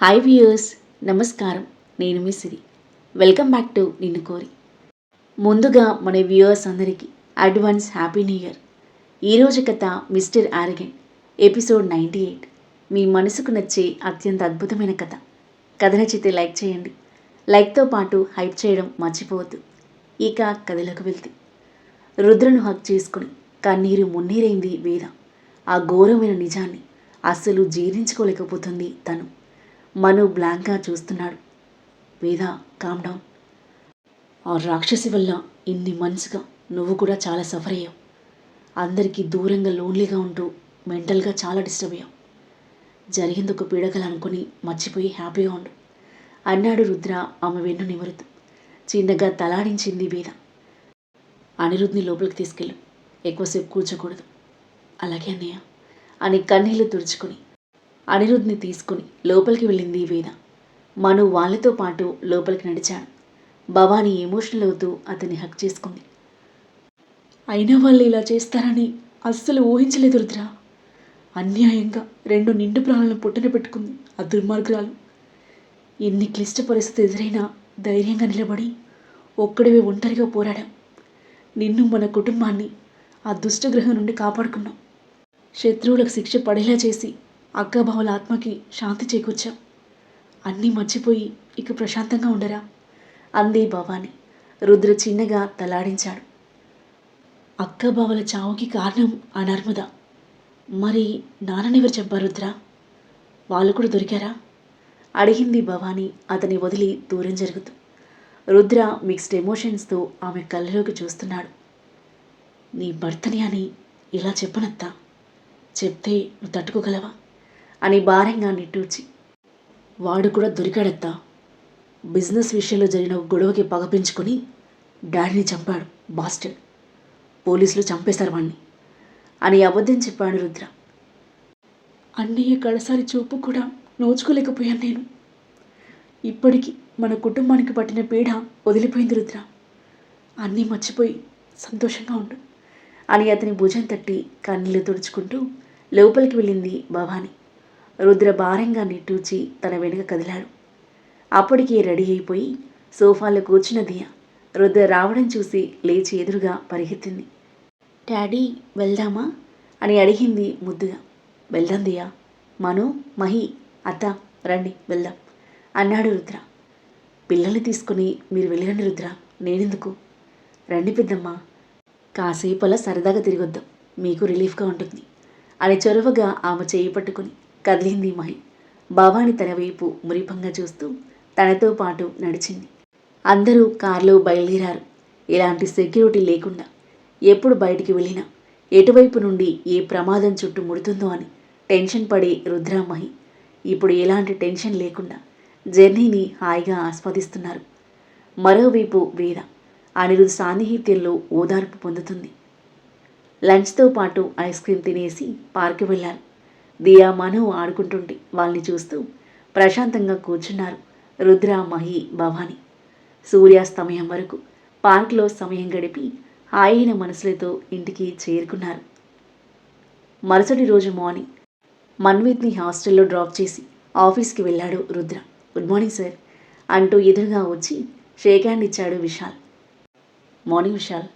Hi viewers, నమస్కారం. నేను మీ సిరి. Welcome back to నిన్ను కోరి. ముందుగా మన వ్యూయర్స్ అందరికీ అడ్వాన్స్ హ్యాపీ న్యూ ఇయర్. ఈరోజు కథ మిస్టర్ ఆరగెంట్, ఎపిసోడ్ 98. మీ మనసుకు నచ్చే అత్యంత అద్భుతమైన కథ. కథ నచ్చితే లైక్ చేయండి. లైక్తో పాటు హైప్ చేయడం మర్చిపోవద్దు. ఇక కథలోకి వెళ్తే, రుద్రను హక్ చేసుకుని కన్నీరు మున్నీరైంది వేద. ఆ ఘోరమైన నిజాన్ని అస్సలు జీర్ణించుకోలేకపోతుంది తను. మను బ్లాంక్గా చూస్తున్నాడు. వేద, కామ్ డౌన్. ఆ రాక్షసి వల్ల ఇన్ని మంత్స్గా నువ్వు కూడా చాలా సఫర్ అయ్యావు. అందరికీ దూరంగా లోన్లీగా ఉంటూ మెంటల్గా చాలా డిస్టర్బ్ అయ్యావు. జరిగింది ఒక పీడకలు అనుకుని మర్చిపోయి హ్యాపీగా ఉండు అన్నాడు రుద్ర ఆమె వెన్ను నిమురుతూ. చిన్నగా తలాడించింది వేద. అనిరుద్ని లోపలికి తీసుకెళ్ళు, ఎక్కువసేపు కూర్చోకూడదు. అలాగే అన్నయ్య అని కన్నీళ్లు తుడుచుకొని అనిరుద్ని తీసుకుని లోపలికి వెళ్ళింది వేద. మను వాళ్ళతో పాటు లోపలికి నడిచాడు. భవానీ ఎమోషనల్ అవుతూ అతన్ని హక్ చేసుకుంది. అయినా వాళ్ళు ఇలా చేస్తారని అస్సలు ఊహించలేదు రుద్ర. అన్యాయంగా 2 నిండు ప్రాణాలను పుట్టిన పెట్టుకుంది ఆ దుర్మార్గురాలు. ఎన్ని క్లిష్ట పరిస్థితి ఎదురైనా ధైర్యంగా నిలబడి ఒక్కడివే ఒంటరిగా పోరాడాం. నిన్ను, మన కుటుంబాన్ని ఆ దుష్టగ్రహం నుండి కాపాడుకున్నాం. శత్రువులకు శిక్ష పడేలా చేసి అక్కాబావల ఆత్మకి శాంతి చేకూర్చాం. అన్నీ మర్చిపోయి ఇక ప్రశాంతంగా ఉండరా అంది భవాని. రుద్ర చిన్నగా తలాడించాడు. అక్కాబావల చావుకి కారణం ఆ నర్మద. మరి నాన్ననెవరు చెప్పారు రుద్ర? వాళ్ళు కూడా దొరికారా అడిగింది భవాని అతని వదిలి దూరం జరుగుతూ. రుద్ర మిక్స్డ్ ఎమోషన్స్తో ఆమె కళ్ళలోకి చూస్తున్నాడు. నీ భర్తని అని ఇలా చెప్పనత్తా, చెప్తే నువ్వు తట్టుకోగలవా అని భారంగా నిట్టూర్చి. వాడు కూడా దొరికాడత్తా. బిజినెస్ విషయంలో జరిగిన గొడవకి పగ పెంచుకొని డాడీని చంపాడు బాస్టర్డ్. పోలీసులు చంపేశారు వాణ్ణి అని అబద్ధం చెప్పాడు రుద్ర. అన్నయ్య కడసారి చూపు కూడా నోచుకోలేకపోయాను నేను. ఇప్పటికీ మన కుటుంబానికి పట్టిన పీడ వదిలిపోయింది రుద్ర. అన్నీ మర్చిపోయి సంతోషంగా ఉండు అని అతని భుజం తట్టి కన్నీళ్లు తుడుచుకుంటూ లోపలికి వెళ్ళింది భవాని. రుద్ర భారంగా నిట్టూర్చి తన వెనుక కదిలాడు. అప్పటికే రెడీ అయిపోయి సోఫాలో కూర్చున్న దియా రుద్ర రావడం చూసి లేచి ఎదురుగా పరిగెత్తింది. డాడీ, వెళ్దామా అని అడిగింది ముద్దుగా. వెళ్దాం దియా. మను, మహి, అత్త రండి వెళ్దాం అన్నాడు రుద్ర. పిల్లల్ని తీసుకుని మీరు వెళ్ళండి రుద్ర, నేనెందుకు? రండి పెద్దమ్మ, కాసేపు అలా సరదాగా తిరిగొద్దాం, మీకు రిలీఫ్గా ఉంటుంది అని చొరవగా ఆమె చేయి పట్టుకుని కదిలింది మహి. భవాని తన వైపు మురిపంగా చూస్తూ తనతో పాటు నడిచింది. అందరూ కారులో బయలుదేరారు. ఎలాంటి సెక్యూరిటీ లేకుండా. ఎప్పుడు బయటికి వెళ్ళినా ఎటువైపు నుండి ఏ ప్రమాదం చుట్టూ ముడుతుందో అని టెన్షన్ పడే రుద్ర, మహి ఇప్పుడు ఎలాంటి టెన్షన్ లేకుండా జర్నీని హాయిగా ఆస్వాదిస్తున్నారు. మరోవైపు వేద అనిరుద్ సాన్నిహిత్యంలో ఓదార్పు పొందుతుంది. లంచ్తో పాటు ఐస్ క్రీమ్ తినేసి పార్కు వెళ్ళారు. దియా, మను ఆడుకుంటుంటే వాళ్ళని చూస్తూ ప్రశాంతంగా కూర్చున్నారు రుద్ర, మహి, భవాని. సూర్యాస్తమయం వరకు పార్కులో సమయం గడిపి హాయిన మనసులతో ఇంటికి చేరుకున్నారు. మరుసటి రోజు మార్నింగ్ మన్విత్ని హాస్టల్లో డ్రాప్ చేసి ఆఫీస్కి వెళ్ళాడు రుద్ర. గుడ్ మార్నింగ్ సార్ అంటూ ఎదురుగా వచ్చి షేక్ హ్యాండ్ ఇచ్చాడు విశాల్. మార్నింగ్ విశాల్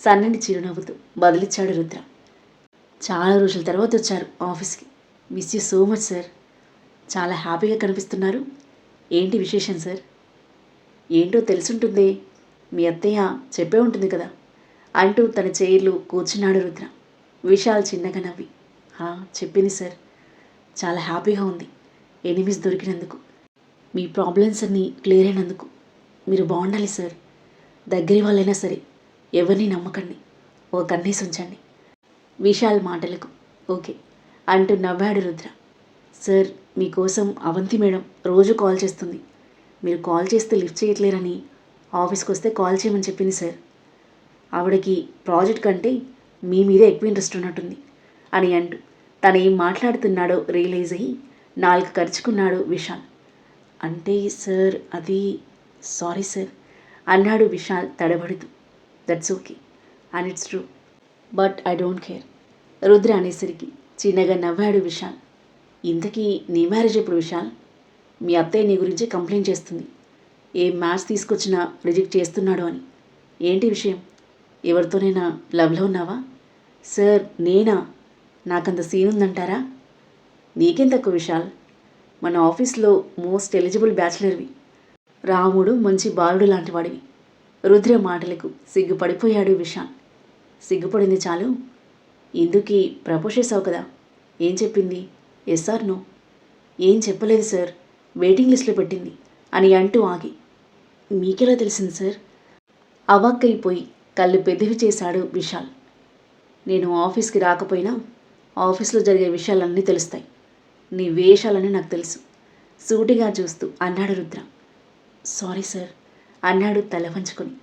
సన్నని చిరునవ్వుతూ బదిలిచ్చాడు రుద్ర. చాలా రోజుల తర్వాత వచ్చారు ఆఫీస్కి. Miss you so much sir. చాలా హ్యాపీగా కనిపిస్తున్నారు. ఏంటి విశేషం సార్? ఏంటో తెలుసుంటుందే, మీ అత్తయ్య చెప్పే ఉంటుంది కదా అంటూ తన చైర్లో కూర్చున్నాడు రుద్ర. విశాల్ చిన్నగా నవ్వి, చెప్పింది సార్. చాలా హ్యాపీగా ఉంది ఎనిమిస్ దొరికినందుకు, మీ ప్రాబ్లమ్స్ అన్నీ క్లియర్ అయినందుకు. మీరు బాగుండాలి సార్. దగ్గరి వాళ్ళైనా సరే ఎవరిని నమ్మకండి, ఓ కన్నేసి ఉంచండి. విశాల్ మాటలకు ఓకే అంటూ నవ్వాడు రుద్ర. సార్, మీకోసం అవంతి మేడం రోజు కాల్ చేస్తుంది. మీరు కాల్ చేస్తే లిఫ్ట్ చేయట్లేరని ఆఫీస్కి వస్తే కాల్ చేయమని చెప్పింది సార్. ఆవిడకి ప్రాజెక్ట్ కంటే మీ మీదే ఎక్కువ ఇంట్రెస్ట్ ఉన్నట్టుంది అని అంటూ తను ఏం మాట్లాడుతున్నాడో రియలైజ్ అయ్యి నాలుగు ఖర్చుకున్నాడు విశాల్. అంటే సార్ అది, సారీ సార్ అన్నాడు విశాల్ తడబడుతూ. That's okay and it's true, but I don't care Rudra అనేసరికి చిన్నగా నవ్వాడు విశాల్. ఇంతకీ నీ మ్యారేజ్ ఎప్పుడు విశాల్? మీ అత్తయ్య నీ గురించి కంప్లైంట్ చేస్తుంది. ఏ మ్యాథ్స్ తీసుకొచ్చినా రిజెక్ట్ చేస్తున్నాడు అని. ఏంటి విషయం? ఎవరితోనైనా లవ్లో ఉన్నావా? సార్ నేనా? నాకంత సీన్ ఉందంటారా? నీకేం తక్కువ విశాల్. మన ఆఫీస్లో మోస్ట్ ఎలిజిబుల్ బ్యాచిలర్వి. రాముడు మంచి బాలుడు లాంటి వాడివి. రుద్ర మాటలకు సిగ్గుపడిపోయాడు విశాల్. సిగ్గుపడింది చాలు. ఇందుకి ప్రపోజ్ చేసావు కదా, ఏం చెప్పింది? Yes or no? ఏం చెప్పలేదు సార్, వెయిటింగ్ లిస్ట్లో పెట్టింది అని అంటూ ఆగి, మీకెలా తెలిసింది సార్? అవాక్కైపోయి కళ్ళు పెద్దవి చేశాడు విశాల్. నేను ఆఫీస్కి రాకపోయినా ఆఫీస్లో జరిగే విషయాలన్నీ తెలుస్తాయి. నీ వేషాలన్నీ నాకు తెలుసు, సూటిగా చూస్తూ అన్నాడు రుద్ర. సారీ సార్ అన్నాడు తల వంచుకొని.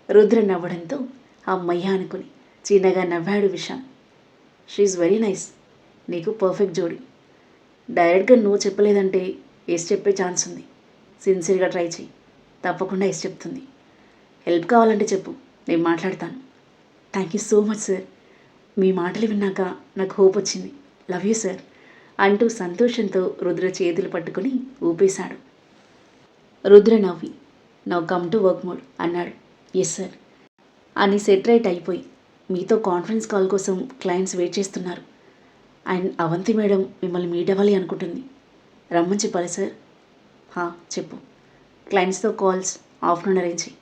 రుద్ర నవ్వడంతో అమ్మయ్య అనుకుని చిన్నగా నవ్వాడు విశాల్. She very nice. నీకు పర్ఫెక్ట్ జోడి. డైరెక్ట్గా నువ్వు చెప్పలేదంటే ఎస్ చెప్పే ఛాన్స్ ఉంది. సిన్సియర్గా ట్రై చేయి, తప్పకుండా ఎస్ చెప్తుంది. హెల్ప్ కావాలంటే చెప్పు, నేను మాట్లాడతాను. Thank you so much sir. మీ మాటలు విన్నాక నాకు హోప్ వచ్చింది. లవ్ యూ సార్ అంటూ సంతోషంతో రుద్ర చేతులు పట్టుకుని ఊపేశాడు. రుద్ర నవ్వి now come to work mode అన్నాడు. ఎస్ సార్ అని సెట్ రైట్ అయిపోయి, మీతో కాన్ఫరెన్స్ కాల్ కోసం క్లయింట్స్ వెయిట్ చేస్తున్నారు. అండ్ అవంతి మేడం మిమ్మల్ని మీట్ అవ్వాలి అనుకుంటుంది. రమ్మని చెప్పాలి సార్? చెప్పు. క్లయింట్స్తో కాల్స్ ఆఫ్టర్నూన్ అరేంజ్ చేయి.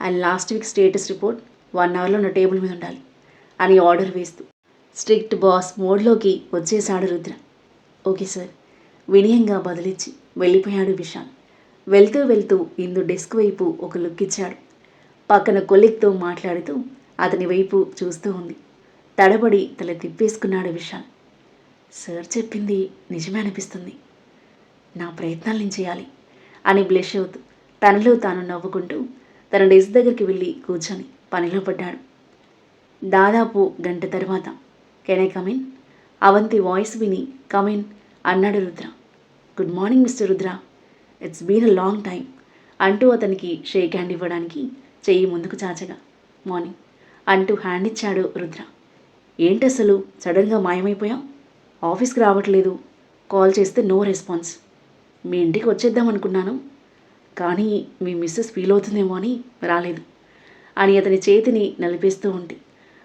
And last week status report 1 అవర్లో నా టేబుల్ మీద ఉండాలి అని ఆర్డర్ వేస్తూ స్ట్రిక్ట్ బాస్ మోడ్లోకి వచ్చేశాడు రుద్ర. ఓకే సార్ వినయంగా బదిలిచ్చి వెళ్ళిపోయాడు విశాల్. వెళ్తూ వెళ్తూ ఇందు డెస్క్ వైపు ఒక లుక్ ఇచ్చాడు. పక్కన కొలిక్తో మాట్లాడుతూ అతని వైపు చూస్తూ ఉంది. తడబడి తల తిప్పేసుకున్నాడు విశాల్. సార్ చెప్పింది నిజమే అనిపిస్తుంది. నా ప్రయత్నాలు నేను చేయాలి అని బ్లెష్ అవుతూ తనలో తాను నవ్వుకుంటూ తన డెస్క్ దగ్గరికి వెళ్ళి కూర్చొని పనిలో పడ్డాడు. దాదాపు గంట తర్వాత కెన్ ఐ కమిన్? అవంతి వాయిస్ విని కమిన్ అన్నాడు Rudra. Good morning mister Rudra, it's been a long time అంటూ అతనికి షేక్ హ్యాండ్ ఇవ్వడానికి చెయ్యి ముందుకు చాచగా మార్నింగ్ అంటూ హ్యాండ్ ఇచ్చాడు రుద్ర. ఏంటి అసలు సడన్గా మాయమైపోయాం? ఆఫీస్కి రావట్లేదు, కాల్ చేస్తే నో రెస్పాన్స్. మీ ఇంటికి వచ్చేద్దాం అనుకున్నాను, కానీ మీ మిస్సెస్ ఫీల్ అవుతుందేమో అని రాలేదు అని అతని చేతిని నలిపేస్తూ ఉంటే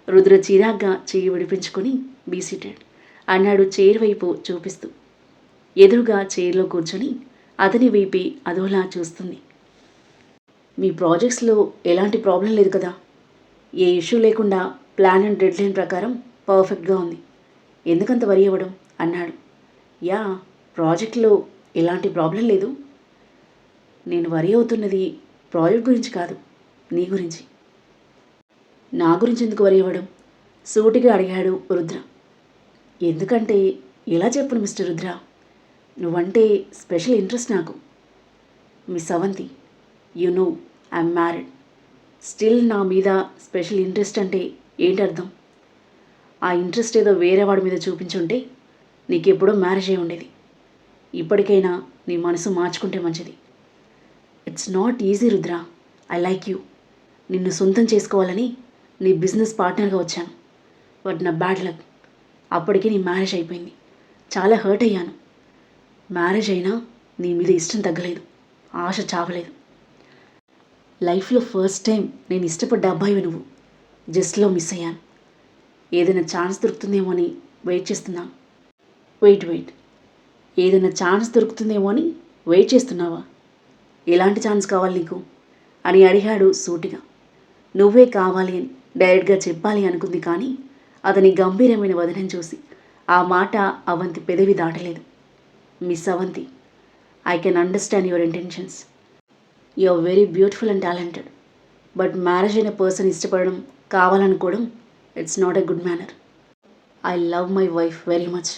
రుద్ర చిరాగ్గా చెయ్యి విడిపించుకొని బీ సీటెడ్ అన్నాడు చైర్ వైపు చూపిస్తూ. ఎదురుగా చైర్లో కూర్చొని అతని వైపే అదోలా చూస్తుంది. మీ ప్రాజెక్ట్స్లో ఎలాంటి ప్రాబ్లం లేదు కదా? ఏ ఇష్యూ లేకుండా ప్లాన్ అండ్ డెడ్లైన్ ప్రకారం పర్ఫెక్ట్గా ఉంది. ఎందుకంత వరి అవ్వడం అన్నాడు. యా, ప్రాజెక్ట్లో ఎలాంటి ప్రాబ్లం లేదు. నేను వరి అవుతున్నది ప్రాజెక్ట్ గురించి కాదు, నీ గురించి. నా గురించి ఎందుకు వరి అవ్వడం? సూటిగా అడిగాడు రుద్ర. ఎందుకంటే ఎలా చెప్పను మిస్టర్ రుద్ర, నువ్వంటే స్పెషల్ ఇంట్రెస్ట్ నాకు. Miss Avanthi, you know I'm married. Still నా మీద స్పెషల్ ఇంట్రెస్ట్ అంటే ఏంటి అర్థం? ఆ ఇంట్రెస్ట్ ఏదో వేరే వాడి మీద చూపించుంటే నీకెప్పుడో మ్యారేజ్ అయి ఉండేది. ఇప్పటికైనా నీ మనసు మార్చుకుంటే మంచిది. It's not easy Rudra, I like you. నిన్ను సొంతం చేసుకోవాలని నీ బిజినెస్ పార్ట్నర్గా వచ్చాను. బట్ నా బ్యాడ్ లక్, అప్పటికి నీ మ్యారేజ్ అయిపోయింది. చాలా హర్ట్ అయ్యాను. మ్యారేజ్ అయినా నీ మీద ఇష్టం తగ్గలేదు, ఆశ చావలేదు. లైఫ్లో ఫస్ట్ టైం నేను ఇష్టపడ్డ అబ్బాయివి నువ్వు. జస్ట్లో మిస్ అయ్యాను. ఏదైనా ఛాన్స్ దొరుకుతుందేమో అని వెయిట్ చేస్తున్నాను. వెయిట్ ఏదైనా ఛాన్స్ దొరుకుతుందేమో అని వెయిట్ చేస్తున్నావా? ఎలాంటి ఛాన్స్ కావాలి నీకు అని అడిగాడు సూటిగా. నువ్వే కావాలి అని డైరెక్ట్గా చెప్పాలి అనుకుంది, కానీ అతని గంభీరమైన వదనం చూసి ఆ మాట అవంతి పెదవి దాటలేదు. Miss Avanti, I can understand your intentions. You are very beautiful and talented. But marriage అయిన పర్సన్ ఇష్టపడడం, కావాలనుకోవడం, it's not a good manner. I love my wife very much.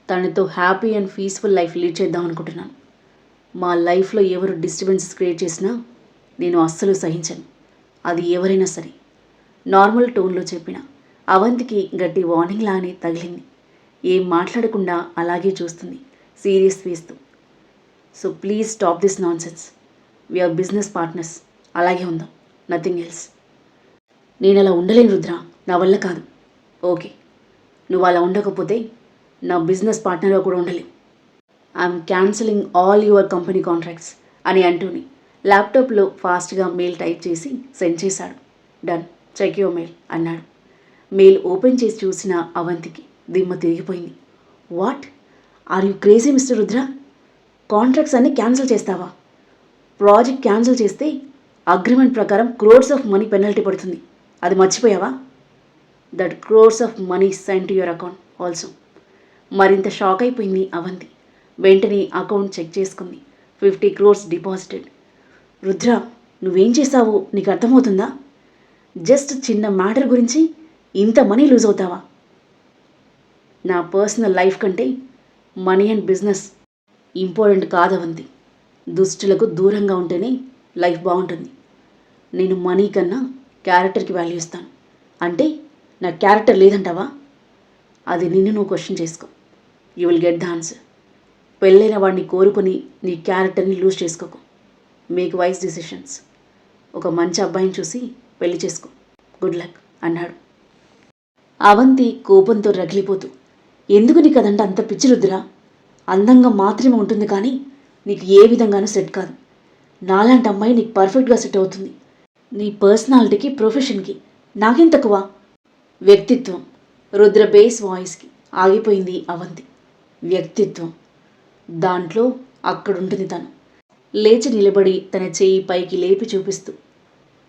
తనతో happy and peaceful life lead చేద్దాం అనుకుంటున్నాను. మా లైఫ్లో ఎవరు disturbances create చేసినా నేను అస్సలు సహించను, అది ఎవరైనా సరే. నార్మల్ టోన్లో చెప్పిన అవంతికి గట్టి వార్నింగ్ లానే తగిలింది. ఏం మాట్లాడకుండా అలాగే చూస్తుంది సీరియస్ వేస్తూ. So please stop this nonsense. We are business partners, అలాగే ఉందాం, నథింగ్ ఎల్స్. నేను అలా ఉండలేను రుద్ర, నా వల్ల కాదు. ఓకే, నువ్వు అలా ఉండకపోతే నా బిజినెస్ పార్ట్నర్గా కూడా ఉండలేవు. I'm cancelling all your company contracts అని అంటూని ల్యాప్టాప్లో ఫాస్ట్గా మెయిల్ టైప్ చేసి సెండ్ చేశాడు. డన్, చెక్ యువర్ మెయిల్ అన్నాడు. మెయిల్ ఓపెన్ చేసి చూసిన అవంతికి దిమ్మ తిరిగిపోయింది. What are you crazy mister Rudra? Contracts అన్నీ క్యాన్సిల్ చేస్తావా? ప్రాజెక్ట్ క్యాన్సిల్ చేస్తే అగ్రిమెంట్ ప్రకారం క్రోర్స్ ఆఫ్ మనీ పెనాల్టీ పడుతుంది. అది మర్చిపోయావా? That crores of money send to your account also. మరింత షాక్ అయిపోయింది అవంతి. వెంటనే అకౌంట్ చెక్ చేసుకుంది. 50 crores డిపాజిటెడ్. రుద్ర, నువ్వేం చేశావో నీకు అర్థమవుతుందా? జస్ట్ చిన్న మ్యాటర్ గురించి ఇంత మనీ లూజ్ అవుతావా? నా పర్సనల్ లైఫ్ కంటే మనీ అండ్ బిజినెస్ ఇంపార్టెంట్ కాదవంతి. దుష్టులకు దూరంగా ఉంటేనే లైఫ్ బాగుంటుంది. నేను మనీ కన్నా క్యారెక్టర్కి వాల్యూ ఇస్తాను. అంటే నా క్యారెక్టర్ లేదంటావా? అది నిన్ను నువ్వు క్వశ్చన్ చేసుకో. You will get the answer. పెళ్ళైన వాడిని కోరుకొని నీ క్యారెక్టర్ని లూజ్ చేసుకోకు. Make wise decisions. ఒక మంచి అబ్బాయిని చూసి పెళ్లి చేసుకో. గుడ్ లక్ అన్నాడు. అవంతి కోపంతో రగిలిపోతూ, ఎందుకు నీకు అదంటే అంత పిచ్చి రుద్రా? అందంగా మాత్రమే ఉంటుంది కానీ నీకు ఏ విధంగానూ సెట్ కాదు. నాలాంటి అమ్మాయి నీకు పర్ఫెక్ట్గా సెట్ అవుతుంది. నీ పర్సనాలిటీకి, ప్రొఫెషన్కి నాకేం తక్కువ? వ్యక్తిత్వం. రుద్ర బేస్ వాయిస్కి ఆగిపోయింది అవంతి. వ్యక్తిత్వం, దాంట్లో అక్కడుంటుంది తను. లేచి నిలబడి తన చేయి పైకి లేపి చూపిస్తూ,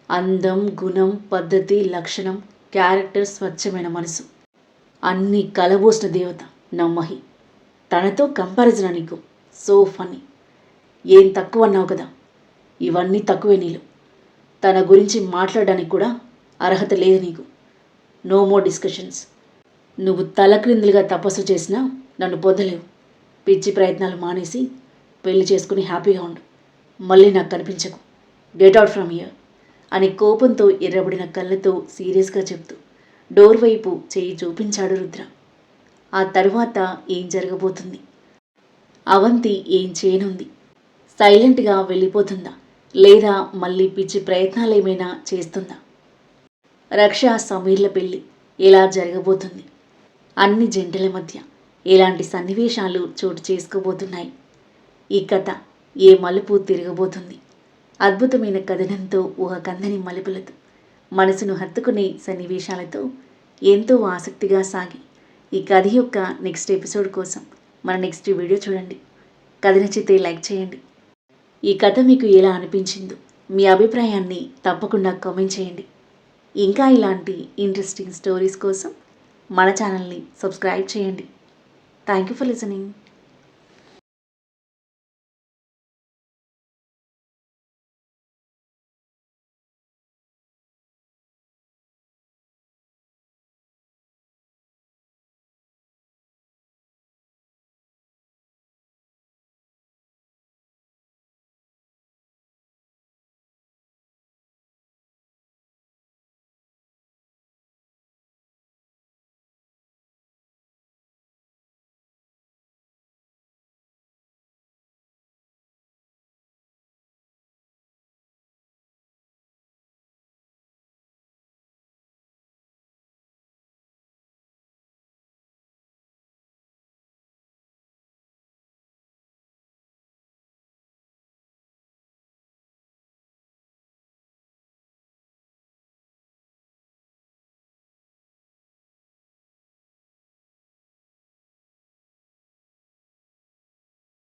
అందం, గుణం, పద్ధతి, లక్షణం, క్యారెక్టర్, స్వచ్ఛమైన మనసు అన్నీ కలబోసిన దేవత నా మహి. తనతో కంపారిజన్ నీకు? So funny. ఏం తక్కువ అన్నావు కదా? ఇవన్నీ తక్కువే నీలో. తన గురించి మాట్లాడడానికి కూడా అర్హత లేదు నీకు. No more discussions. నువ్వు తలక్రిందులుగా తపస్సు చేసినా నన్ను పొందలేవు. పిచ్చి ప్రయత్నాలు మానేసి పెళ్లి చేసుకుని హ్యాపీగా ఉండు. మళ్ళీ నాకు కనిపించకు. గెట్ అవుట్ ఫ్రమ్ హియర్ అని కోపంతో ఎర్రబడిన కళ్ళతో సీరియస్గా చెప్తూ డోర్ వైపు చేయి చూపించాడు రుద్ర. ఆ తరువాత ఏం జరగబోతుంది? అవంతి ఏం చేయనుంది? సైలెంట్గా వెళ్ళిపోతుందా, లేదా మళ్ళీ పిచ్చి ప్రయత్నాలు ఏమైనా చేస్తుందా? రక్ష, సమీర్ల పెళ్ళి ఎలా జరగబోతుంది? అన్ని జంటల మధ్య ఎలాంటి సన్నివేశాలు చోటు చేసుకోబోతున్నాయి? ఈ కథ ఏ మలుపు తిరగబోతుంది? అద్భుతమైన కథనంతో, ఊహ కందని మలుపులతో, మనసును హత్తుకునే సన్నివేశాలతో ఎంతో ఆసక్తిగా సాగి ఈ కథ యొక్క నెక్స్ట్ ఎపిసోడ్ కోసం మన నెక్స్ట్ వీడియో చూడండి. కథ నచ్చితే లైక్ చేయండి. ఈ కథ మీకు ఎలా అనిపించిందో మీ అభిప్రాయాన్ని తప్పకుండా కామెంట్ చేయండి. ఇంకా ఇలాంటి ఇంట్రెస్టింగ్ స్టోరీస్ కోసం మన ఛానల్ని సబ్స్క్రైబ్ చేయండి. Thank you for listening.